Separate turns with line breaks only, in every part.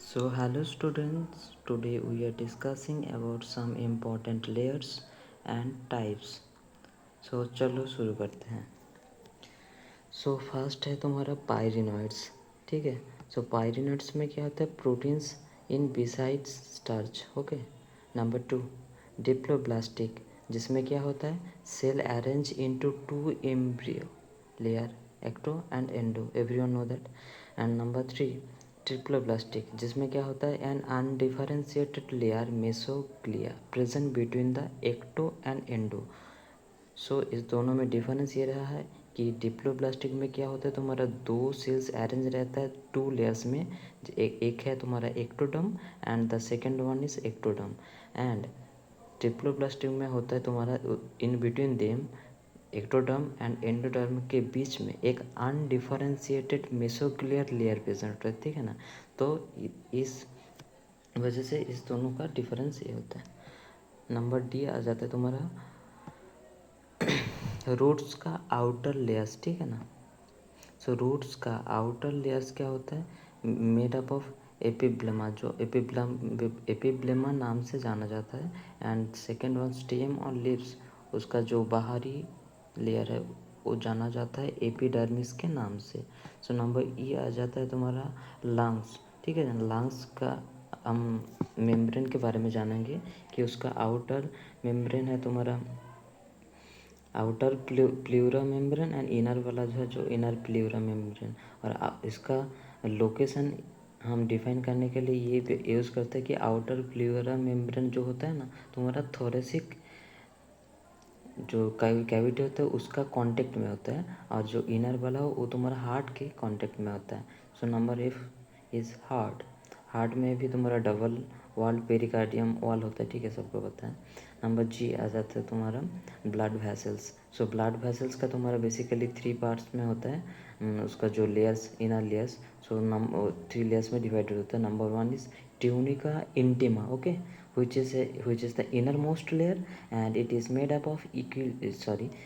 So hello students, today we are discussing about some important layers and types. So चलो शुरू करते हैं. So first है तुम्हारा पायरिनॉइड्स. ठीक है. सो पायरिनॉइड्स में क्या होता है? Proteins in besides starch. Okay. Number 2 diploblastic, जिसमें क्या होता है? Cell arrange into 2 embryo layer, ecto and endo. Everyone know that. And number 3 triploblastic, जिसमें क्या होता है? An undifferentiated layer mesoglea present between the ecto and endo. So इस दोनों में डिफरेंस ये रहा है कि डिप्लोब्लास्टिक में क्या होता है? तुम्हारा 2 सेल्स अरेंज रहता है 2 लेयर्स में. एक है तुम्हारा ectoderm and the second one is ectoderm. And triploblastic में होता है तुम्हारा in between them, ectoderm and endoderm के बीच में एक अनडिफरेंशिएटेड मेसोग्लियर लेयर प्रेजेंट होता है. ठीक है ना. तो इस वजह से इस दोनों का डिफरेंस ये होता है. नंबर डी आ जाता है तुम्हारा रूट्स का आउटर लेयर्स. ठीक है ना. सो रूट्स का आउटर लेयर्स क्या होता है? मेड अप ऑफ एपिब्लेमा, जो एपिब्लेमा नाम से जाना जाता है. एंड सेकेंड वन स्टेम और लिप्स, उसका जो बाहरी लेयर है वो जाना जाता है एपिडर्मिस के नाम से. सो नंबर ई आ जाता है तुम्हारा लंग्स. ठीक है ना. लंग्स का हम मेम्ब्रेन के बारे में जानेंगे कि उसका आउटर मेम्ब्रेन है तुम्हारा आउटर प्ल्यूरा मेम्ब्रेन एंड इनर वाला जो है जो इनर प्ल्यूरा मेम्ब्रेन. और इसका लोकेशन हम डिफाइन करने के लिए ये यूज़ करते हैं कि आउटर प्ल्यूरा मेम्ब्रेन जो होता है ना तुम्हारा थोरेसिक जो कैविटी होता है उसका कांटेक्ट में होता है, और जो इनर वाला हो वो तुम्हारा हार्ट के कांटेक्ट में होता है. So number F is heart. Heart में भी तुम्हारा डबल वॉल पेरिकार्डियम वॉल होता है. ठीक है, सबको पता है. नंबर जी आ जाता है तुम्हारा blood vessels. So blood vessels का तुम्हारा बेसिकली 3 पार्ट्स में होता है. उसका जो लेयर्स इनर लेयर्स, सो 3 लेयर्स में डिवाइडेड होता है. Number 1 is tunica intima. Okay, which is the innermost layer, and it is made up of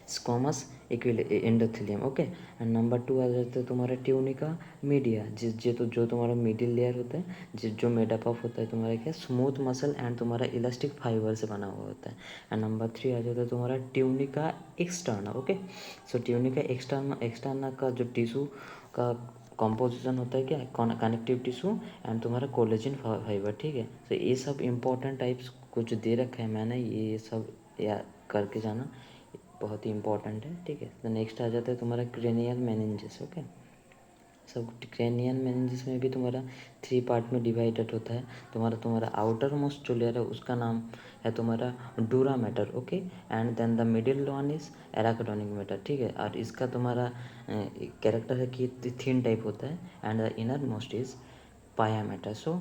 squamous endothelium. Okay. And number 2 आ जाता है तुम्हारा ट्यूनिका मीडिया, जो तुम्हारा मिडिल लेयर होता है जो मेडअप ऑफ होता है तुम्हारा क्या? स्मूथ मसल एंड तुम्हारा इलास्टिक फाइबर से बना हुआ होता है. एंड नंबर 3 आ जाता है तुम्हारा ट्यूनिका एक्सटर्ना. ओके. सो ट्यूनिका एक्सटर्ना का जो टिश्यू का कॉम्पोजिशन होता है क्या? कनेक्टिव टिश्यू एंड तुम्हारा कोलेजन फाइबर. ठीक है. तो ये सब इंपॉर्टेंट टाइप्स कुछ दे रखा है मैंने, ये सब या करके जाना बहुत ही इंपॉर्टेंट है. ठीक है. तो नेक्स्ट आ जाता है तुम्हारा क्रेनियल मेनिंजेस. ओके. सब क्रेनियल मेनिंजेस में भी तुम्हारा 3 पार्ट में डिवाइडेड होता है. तुम्हारा आउटर मोस्ट जो लेयर है उसका नाम है तुम्हारा dura mater. Okay. And then the middle one is एराकोडोनिक मैटर. ठीक है. और इसका तुम्हारा कैरेक्टर है कि थिन टाइप होता है. And the inner most is pia mater. So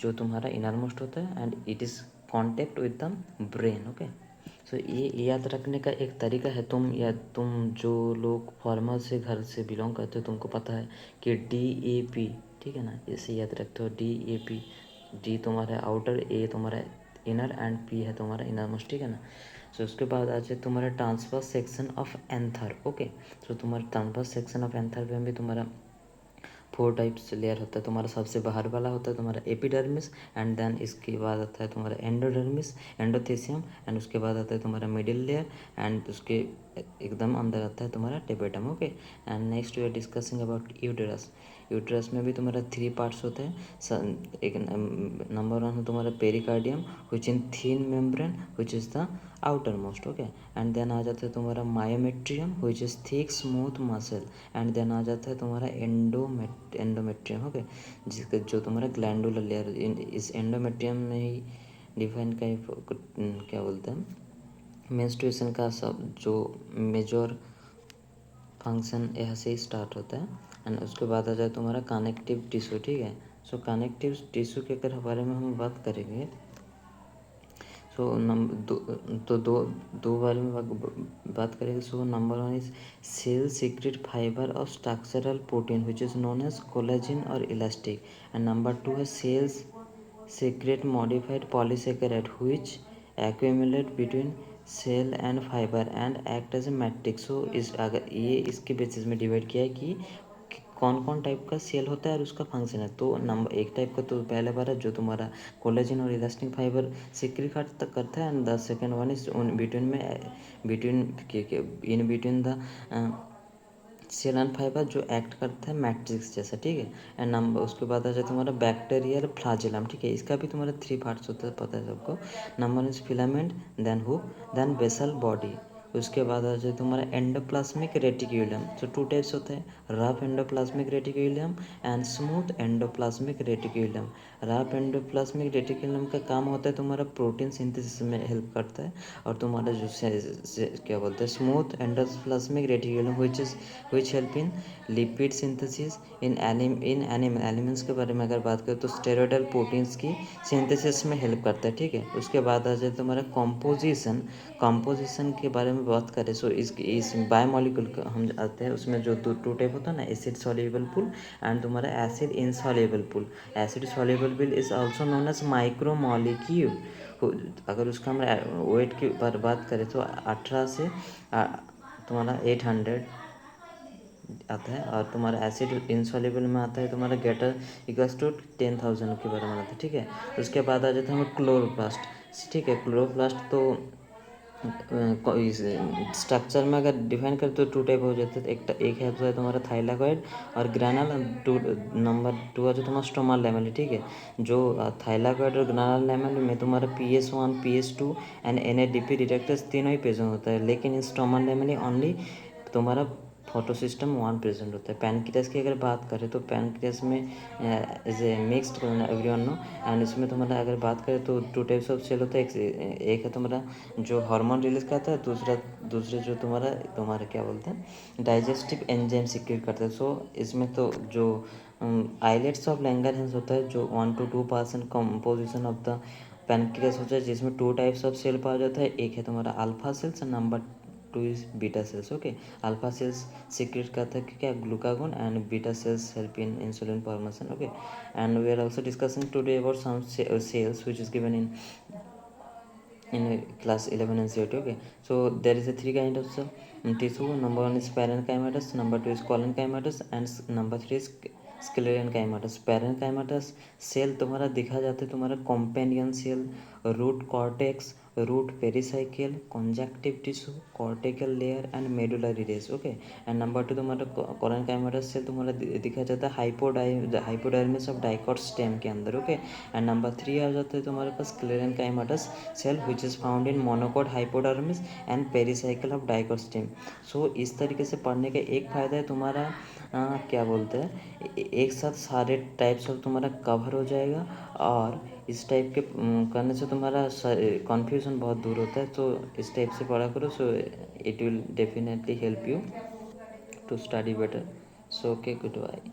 जो तुम्हारा इनर मोस्ट होता है and it is contact with the brain. Okay. So ये याद रखने का एक तरीका है. तुम जो लोग फॉर्मल से घर से बिलोंग करते हो तुमको पता है कि DAP. ठीक है ना. इसे याद रखते हो DAP. डी तुम्हारा आउटर, ए तुम्हारा इनर एंड पी है तुम्हारा इनर मोस्ट. ठीक है ना. सो उसके बाद आ जाए तुम्हारा transverse section of anther. Okay. So तुम्हारा ट्रांसवर्स सेक्शन ऑफ एंथर में भी तुम्हारा 4 टाइप्स लेयर होता है. तुम्हारा सबसे बाहर वाला होता है तुम्हारा एपिडर्मिस, एंड देन इसके बाद आता है तुम्हारा एंडोडर्मिस एंडोथेसियम, एंड उसके बाद आता है तुम्हारा मिडिल लेयर, एंड उसके एकदम अंदर आता है तुम्हारा tapetum. Okay. And next we are discussing about uterus. Uterus में भी तुम्हारा 3 पार्ट्स होते हैं. एक नंबर 1 है तुम्हारा pericardium which in thin membrane which is the outer most. Okay. And then आ जाता है तुम्हारा myometrium which is thick smooth muscle. And then आ जाता है तुम्हारा एंडोमेट्रियम. ओके. जिसका जो तुम्हारा ग्लैंडुलर लेयर, इस एंडोमेट्रियम में ही डिफाइन क्या बोलते हैं मेंस्ट्रुएशन का सब जो मेजर फंक्शन यहाँ से ही स्टार्ट होता है. एंड उसके बाद आ जाए तुम्हारा कनेक्टिव टिश्यू. ठीक है. सो कनेक्टिव टिश्यू के अगर बारे में हम बात करेंगे सो नंबर दो बारे में बात करेंगे. So number 1 is cell secrete fibre और structural protein which is known as collagen और इलास्टिक. एंड नंबर 2 है cells secrete modified polysaccharide which accumulate between cell and fibre and act as a matrix. So इस अगर ये इसके basis में divide किया है कि कौन कौन टाइप का सेल होता है और उसका फंक्शन है। तो नंबर एक टाइप का तो पहले बार है जो तुम्हारा कोलेजन और इलास्टिक फाइबर सिक्रीट करता है, and the second one is between में in between the cell and fibre जो एक्ट करता है मैट्रिक्स जैसा, ठीक है। एंड नंबर उसके बाद आ जाए तुम्हारा बैक्टीरियल फ्लाजेलम, ठीक है। इसका भी तुम्हारा 3 पार्ट्स होता है, पता है सबको। Number is filament, then hook, then basal body. उसके बाद आ जाए तुम्हारा एंडोप्लाज्मिक रेटिक्यूलम। तो 2 टाइप्स होते हैं, rough endoplasmic reticulum and smooth endoplasmic reticulum. Rough endoplasmic reticulum का काम होता है तुम्हारा प्रोटीन सिंथेसिस में हेल्प करता है, और तुम्हारा जो क्या बोलते हैं smooth endoplasmic reticulum which help in lipid synthesis in animal elements के बारे में अगर बात करें तो स्टेरॉयडल प्रोटीन्स की सिंथेसिस में हेल्प करता है, ठीक है। उसके बाद आ जाए तुम्हारा कॉम्पोजिशन के बारे में बात करें। सो इस बायोमोलिक्यूल का हम आते हैं, उसमें जो 2 टाइप होता है ना, एसिड सॉल्युबल पूल एंड तुम्हारा acid insoluble pool. Acid soluble pool is also known as micromolecule. अगर उसका हम वेट की बात करें तो 18 से तुम्हारा 800 आता है, और तुम्हारा एसिड इनसॉल्युबल में आता है तुम्हारा ग्रेटर इक्वल्स टू 10,000 के बारे में आता है, ठीक है। उसके बाद आ जाता है हमें क्लोरोप्लास्ट, ठीक है। क्लोरोप्लास्ट तो इस स्ट्रक्चर में अगर डिफाइन करें तो 2 टाइप हो जाते हैं। एक है तो है तुम्हारा थाइलाकॉइड और ग्रैनल, नंबर 2 है जो तुम्हारा स्टोमल लेमल, ठीक है। जो थाइलाकॉइड और ग्रैनल लेमल में तुम्हारा PS1 PS2 and NADP detectors तीनों ही प्रेजेंट होता है, लेकिन इन स्टोमल लेमल ओनली तुम्हारा फोटोसिस्टम 1 प्रेजेंट होता है। पैनक्रियास की अगर बात करें तो पैनक्रियास में is a mixed everyone know, and इसमें तुम्हारा अगर बात करें तो 2 टाइप्स ऑफ सेल होता है। एक है तुम्हारा जो हार्मोन रिलीज करता है, दूसरे जो तुम्हारा क्या बोलते हैं डाइजेस्टिव एंजाइम सीक्रेट करता है। सो इसमें तो जो आइलेट्स ऑफ लैंगरहैंस होता है जो 1 to 2% composition of the pancreas होता है, जिसमें 2 टाइप्स ऑफ सेल पाया जाता है। एक है तुम्हारा alpha cells, number 2 is beta cells, okay. Alpha cells secrete करता है क्या glucagon, and beta cells help in insulin formation, okay. And we are also discussing today about some cells which is given in class 11 and COT, okay. So there is a 3 kind of tissue. Number 1 is parenchymatous, number 2 is collenchymatous, and number 3 is sclerenchymatous. parenchymatous cell तुम्हारा दिखा जाता है तुम्हारा companion cell, root cortex, root pericycle, conjunctive tissue, cortical layer and medullary rays, okay. And number 2 तुम्हारा कोरेनकाइमेटस cell तुम्हारा दिखा जाता है हाइपोडर्मिस ऑफ डाइकॉट स्टेम के अंदर, ओके। एंड नंबर 3 आ जाता है तुम्हारे पास sclerenchymatous cell which is found in monocot hypodermis and pericycle of dicot stem. So इस तरीके से पढ़ने का एक फ़ायदा है तुम्हारा क्या बोलते हैं एक साथ सारे टाइप्स ऑफ तुम्हारा कवर हो जाएगा, और इस टाइप के करने से तुम्हारा कन्फ्यूज़न बहुत दूर होता है। तो इस टाइप से पढ़ा करो, so it will definitely help you to study better. So okay, good bye.